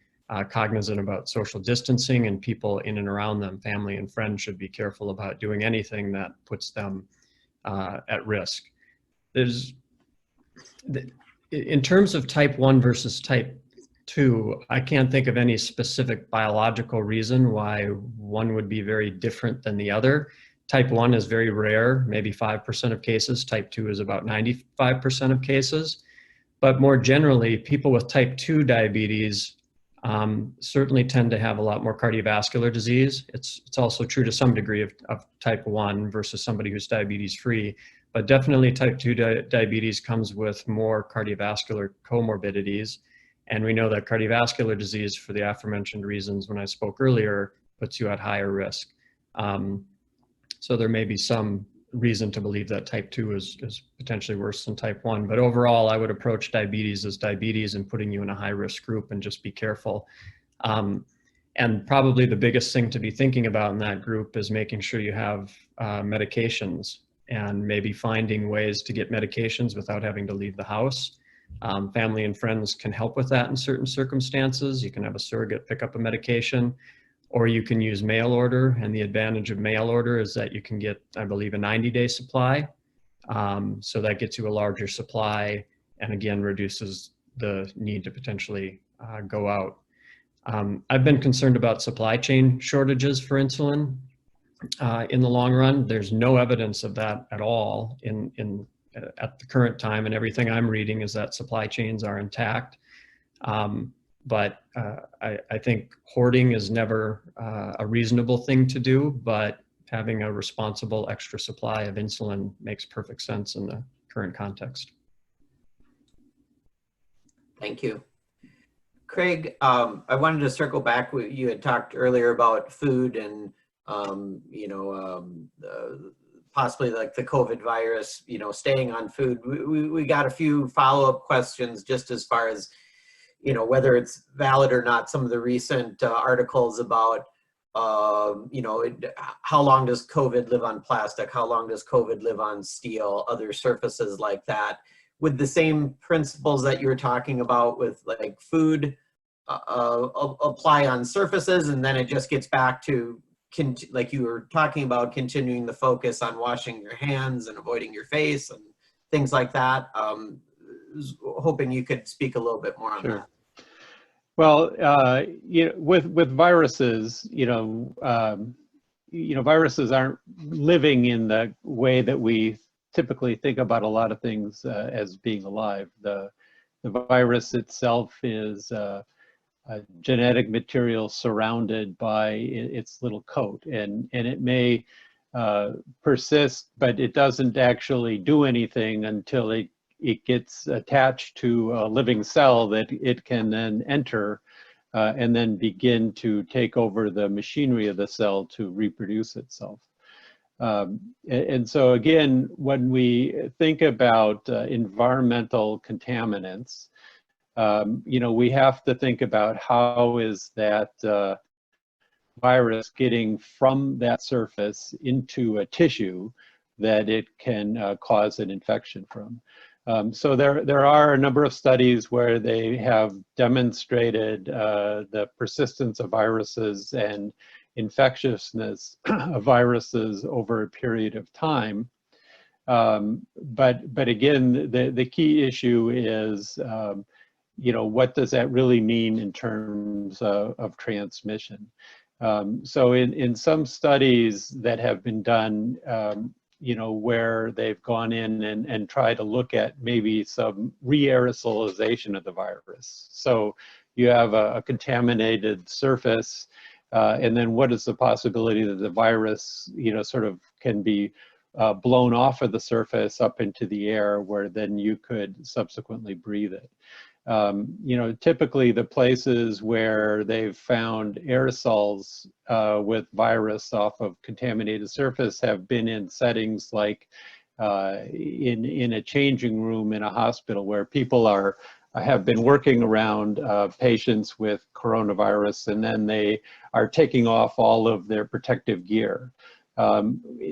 cognizant about social distancing, and people in and around them, family and friends, should be careful about doing anything that puts them at risk. In terms of type 1 versus type 2, I can't think of any specific biological reason why one would be very different than the other. Type 1 is very rare, maybe 5% of cases. Type 2 is about 95% of cases. But more generally, people with type 2 diabetes certainly tend to have a lot more cardiovascular disease. It's also true to some degree of type 1 versus somebody who's diabetes free, but definitely type 2 diabetes comes with more cardiovascular comorbidities. And we know that cardiovascular disease, for the aforementioned reasons when I spoke earlier, puts you at higher risk. So there may be some reason to believe that type 2 is potentially worse than type 1. But overall, I would approach diabetes as diabetes and putting you in a high-risk group, and just be careful. And probably the biggest thing to be thinking about in that group is making sure you have medications, and maybe finding ways to get medications without having to leave the house. Family and friends can help with that in certain circumstances. You can have a surrogate pick up a medication, or you can use mail order. And the advantage of mail order is that you can get, I believe, a 90-day supply. So that gets you a larger supply and again reduces the need to potentially go out. I've been concerned about supply chain shortages for insulin in the long run. There's no evidence of that at all at the current time, and everything I'm reading is that supply chains are intact. But I think hoarding is never a reasonable thing to do, but having a responsible extra supply of insulin makes perfect sense in the current context.
Thank you. Craig, I wanted to circle back. You had talked earlier about food and, possibly like the COVID virus, staying on food. We got a few follow-up questions just as far as, whether it's valid or not, some of the recent articles about, how long does COVID live on plastic? How long does COVID live on steel, other surfaces like that? Would the same principles that you were talking about with like food apply on surfaces, and then it just gets back to, like you were talking about, continuing the focus on washing your hands and avoiding your face and things like that? Hoping you could speak a little bit more on that.
Well, with viruses, viruses aren't living in the way that we typically think about a lot of things as being alive. The virus itself is a genetic material surrounded by its little coat, and it may persist, but it doesn't actually do anything until it gets attached to a living cell that it can then enter and then begin to take over the machinery of the cell to reproduce itself. And so again, when we think about environmental contaminants, we have to think about how is that virus getting from that surface into a tissue that it can cause an infection from. So there are a number of studies where they have demonstrated the persistence of viruses and infectiousness of viruses over a period of time. But again, the key issue is, what does that really mean in terms of transmission? So in some studies that have been done, where they've gone in and tried to look at maybe some re-aerosolization of the virus. So you have a contaminated surface, and then what is the possibility that the virus, sort of can be blown off of the surface up into the air, where then you could subsequently breathe it. Typically the places where they've found aerosols with virus off of contaminated surface have been in settings like in a changing room in a hospital, where people have been working around patients with coronavirus, and then they are taking off all of their protective gear.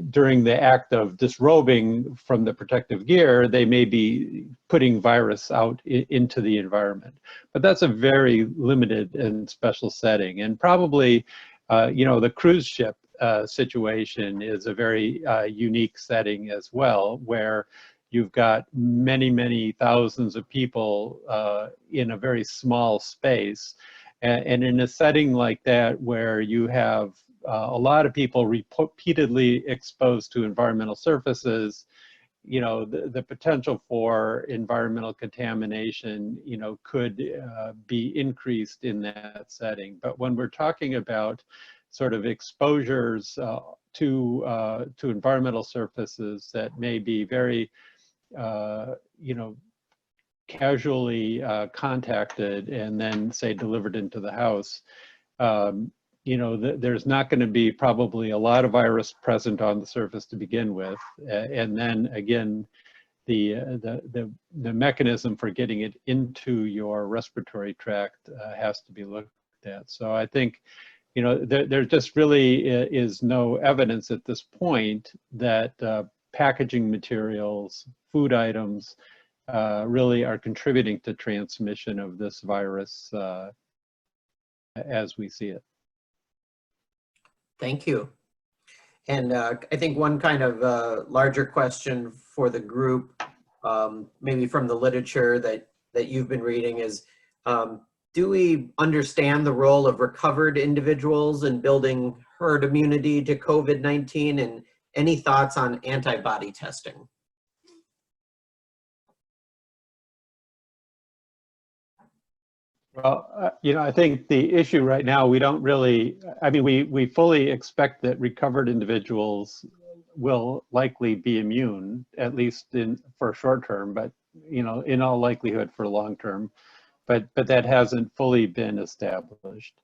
During the act of disrobing from the protective gear, they may be putting virus out into the environment. But that's a very limited and special setting. And probably, the cruise ship situation is a very unique setting as well, where you've got many, many thousands of people in a very small space. And in a setting like that, where you have a lot of people repeatedly exposed to environmental surfaces, the potential for environmental contamination, could be increased in that setting. But when we're talking about sort of exposures to environmental surfaces that may be very, casually contacted and then, say, delivered into the house, there's not going to be probably a lot of virus present on the surface to begin with, and then again, the mechanism for getting it into your respiratory tract has to be looked at. So I think, there just really is no evidence at this point that packaging materials, food items, really are contributing to transmission of this virus as we see it.
Thank you. And I think one kind of larger question for the group, maybe from the literature that you've been reading is, do we understand the role of recovered individuals in building herd immunity to COVID-19, and any thoughts on antibody testing?
Well, you know, I think the issue right now, we don't really, I mean, we fully expect that recovered individuals will likely be immune, at least for short term, but, you know, in all likelihood for long term, but that hasn't fully been established.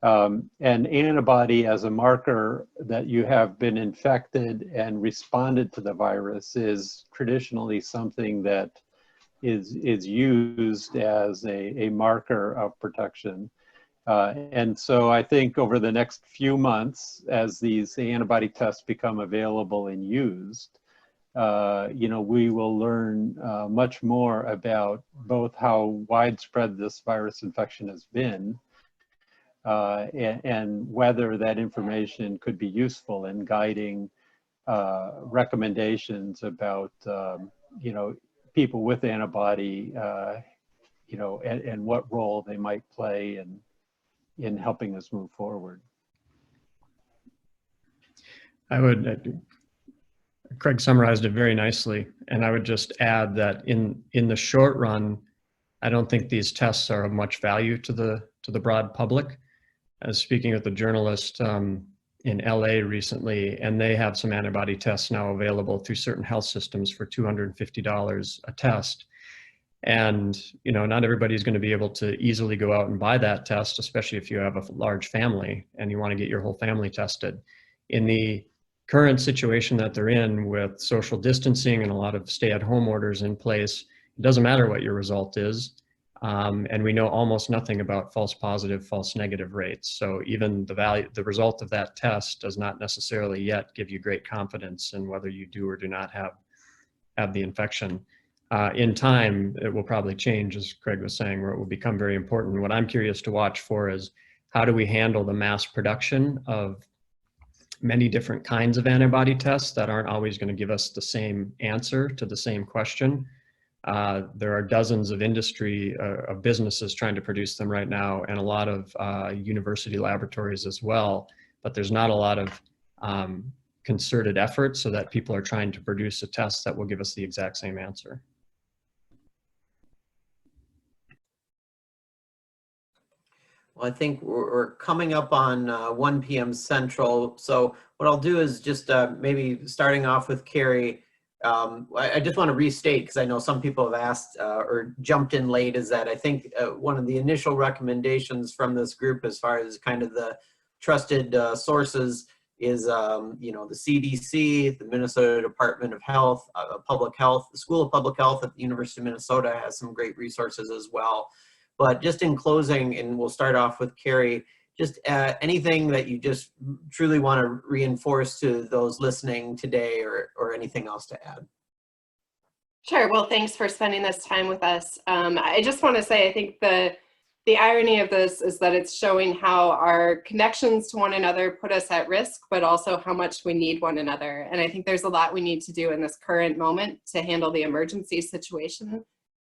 An antibody as a marker that you have been infected and responded to the virus is traditionally something that is used as a marker of protection. And so I think over the next few months, as these antibody tests become available and used, you know, we will learn much more about both how widespread this virus infection has been and whether that information could be useful in guiding recommendations about, you know, people with antibody, you know, and what role they might play in helping us move forward.
I would, Craig summarized it very nicely, and I would just add that in the short run, I don't think these tests are of much value to the broad public. I was speaking with a journalist in LA recently, and they have some antibody tests now available through certain health systems for $250 a test. And, you know, not everybody's going to be able to easily go out and buy that test, especially if you have a large family and you want to get your whole family tested. In the current situation that they're in with social distancing and a lot of stay-at-home orders in place, it doesn't matter what your result is. And we know almost nothing about false positive, false negative rates. So even the result of that test does not necessarily yet give you great confidence in whether you do or do not have the infection. In time, it will probably change, as Craig was saying, where it will become very important. What I'm curious to watch for is how do we handle the mass production of many different kinds of antibody tests that aren't always going to give us the same answer to the same question. There are dozens of of businesses trying to produce them right now, and a lot of university laboratories as well, but there's not a lot of concerted effort so that people are trying to produce a test that will give us the exact same answer.
Well, I think we're coming up on 1 p.m. Central. So what I'll do is just maybe starting off with Carrie, I just want to restate, because I know some people have asked or jumped in late, is that I think one of the initial recommendations from this group as far as kind of the trusted sources is, you know, the CDC, the Minnesota Department of Health, Public Health, the School of Public Health at the University of Minnesota has some great resources as well. But just in closing, and we'll start off with Carrie, just anything that you just truly want to reinforce to those listening today, or anything else to add?
Sure. Well, thanks for spending this time with us. I just want to say, I think the irony of this is that it's showing how our connections to one another put us at risk, but also how much we need one another. And I think there's a lot we need to do in this current moment to handle the emergency situation.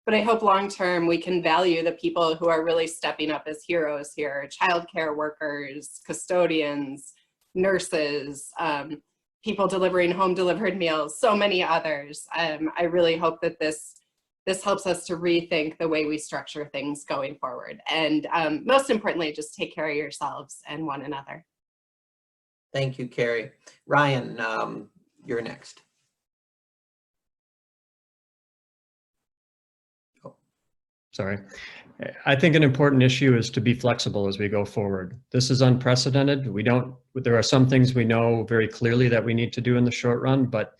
But I hope long-term we can value the people who are really stepping up as heroes here: childcare workers, custodians, nurses, people delivering home-delivered meals, so many others. I really hope that this helps us to rethink the way we structure things going forward. And most importantly, just take care of yourselves and one another.
Thank you, Carrie. Ryan, you're next.
Sorry. I think an important issue is to be flexible as we go forward. This is unprecedented. There are some things we know very clearly that we need to do in the short run, but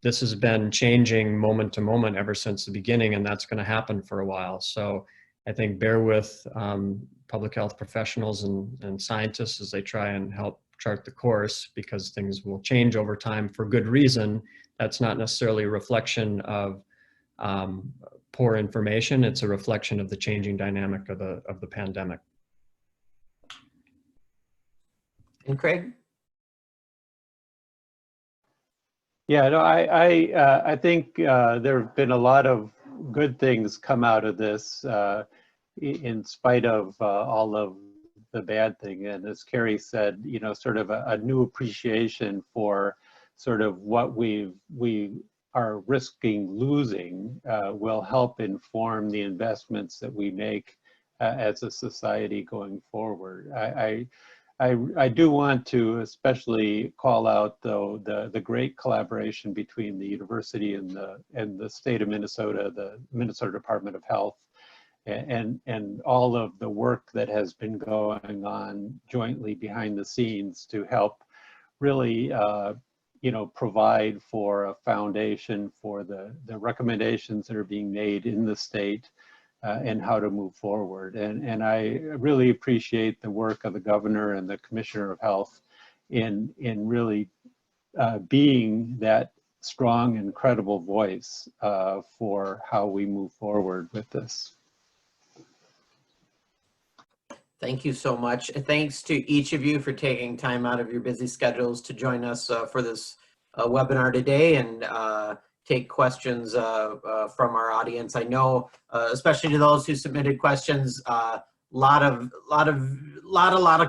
this has been changing moment to moment ever since the beginning, and that's going to happen for a while. So I think bear with public health professionals and scientists as they try and help chart the course, because things will change over time for good reason. That's not necessarily a reflection of poor information. It's a reflection of the changing dynamic of the pandemic.
And Craig?
Yeah, no, I think there have been a lot of good things come out of this in spite of all of the bad thing. And as Carrie said, you know, sort of a new appreciation for sort of what we are risking losing will help inform the investments that we make as a society going forward. I do want to especially call out, though, the great collaboration between the university and the state of Minnesota, the Minnesota Department of Health, and all of the work that has been going on jointly behind the scenes to help really, you know, provide for a foundation for the recommendations that are being made in the state and how to move forward. And I really appreciate the work of the governor and the commissioner of health in really being that strong and credible voice for how we move forward with this.
Thank you so much. Thanks to each of you for taking time out of your busy schedules to join us for this webinar today and take questions from our audience. I know, especially to those who submitted questions, lot of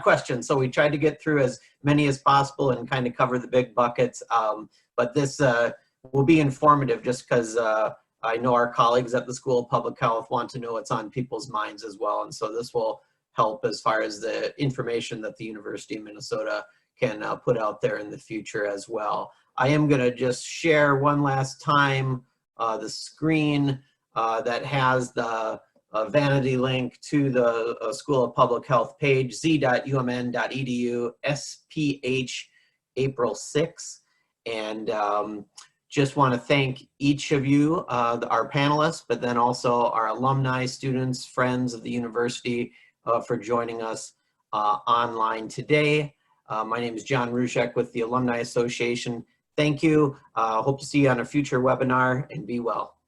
questions. So we tried to get through as many as possible and kind of cover the big buckets. But this will be informative just because I know our colleagues at the School of Public Health want to know what's on people's minds as well. And so this will help as far as the information that the University of Minnesota can put out there in the future as well. I am going to just share one last time the screen that has the vanity link to the School of Public Health page, z.umn.edu, SPH April 6. And just want to thank each of you, our panelists, but then also our alumni, students, friends of the university for joining us online today. My name is John Ruszek with the Alumni Association. Thank you. Hope to see you on a future webinar, and be well.